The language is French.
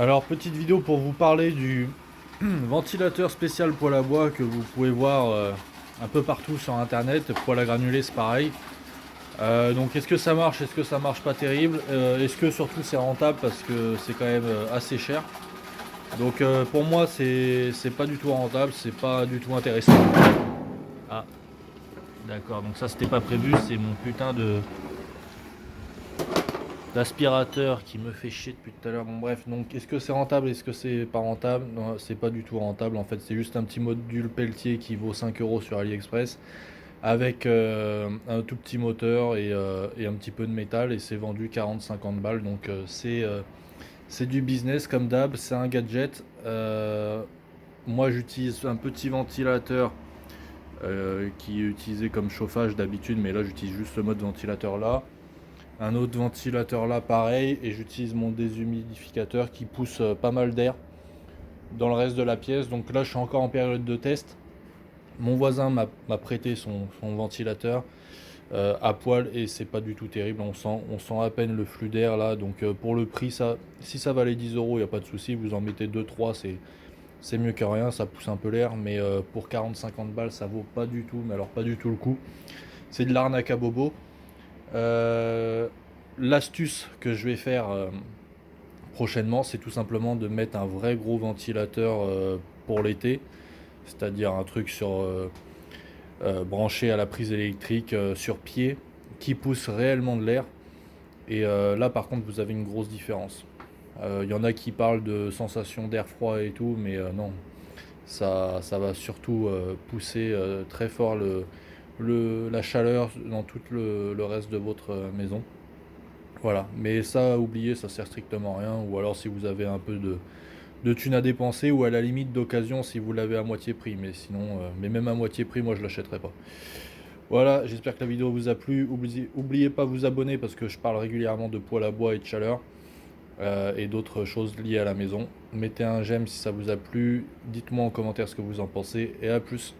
Alors, petite vidéo pour vous parler du ventilateur spécial poêle à bois que vous pouvez voir un peu partout sur internet. Poêle à granulés, c'est pareil. Donc, est-ce que ça marche? Est-ce que ça marche pas terrible? Est-ce que surtout c'est rentable parce que c'est quand même assez cher? Donc, pour moi, c'est pas du tout rentable, c'est pas du tout intéressant. Ah, d'accord, donc ça c'était pas prévu, c'est mon putain d'aspirateur qui me fait chier depuis tout à l'heure. Bon bref, donc est-ce que c'est rentable, est-ce que c'est pas rentable? Non, c'est pas du tout rentable. En fait, c'est juste un petit module Peltier qui vaut 5 euros sur AliExpress avec un tout petit moteur et un petit peu de métal et c'est vendu 40-50 balles. Donc c'est du business comme d'hab, c'est un gadget. Moi j'utilise un petit ventilateur qui est utilisé comme chauffage d'habitude, mais là j'utilise juste le mode ventilateur là. Un autre ventilateur là pareil et j'utilise mon déshumidificateur qui pousse pas mal d'air dans le reste de la pièce. Donc là je suis encore en période de test. Mon voisin m'a prêté son ventilateur à poil et c'est pas du tout terrible. On sent à peine le flux d'air là. Donc pour le prix, ça, si ça valait 10 euros, il n'y a pas de souci. Vous en mettez deux trois, c'est mieux que rien. Ça pousse un peu l'air. Mais pour 40-50 balles, ça vaut pas du tout. Mais alors pas du tout le coup. C'est de l'arnaque à bobo. Euh, L'astuce que je vais faire prochainement, c'est tout simplement de mettre un vrai gros ventilateur pour l'été, c'est-à-dire un truc branché à la prise électrique sur pied qui pousse réellement de l'air. Et là, par contre, vous avez une grosse différence. Il y en a qui parlent de sensation d'air froid et tout, mais non, ça va surtout pousser très fort la chaleur dans tout le reste de votre maison. Voilà, mais ça, oubliez, ça sert strictement à rien. Ou alors si vous avez un peu de thunes à dépenser, ou à la limite d'occasion si vous l'avez à moitié prix. Mais sinon, mais même à moitié prix, moi je l'achèterai pas. Voilà, j'espère que la vidéo vous a plu. Oubliez pas de vous abonner parce que je parle régulièrement de poêle à bois et de chaleur et d'autres choses liées à la maison. Mettez un j'aime si ça vous a plu. Dites-moi en commentaire ce que vous en pensez et à plus.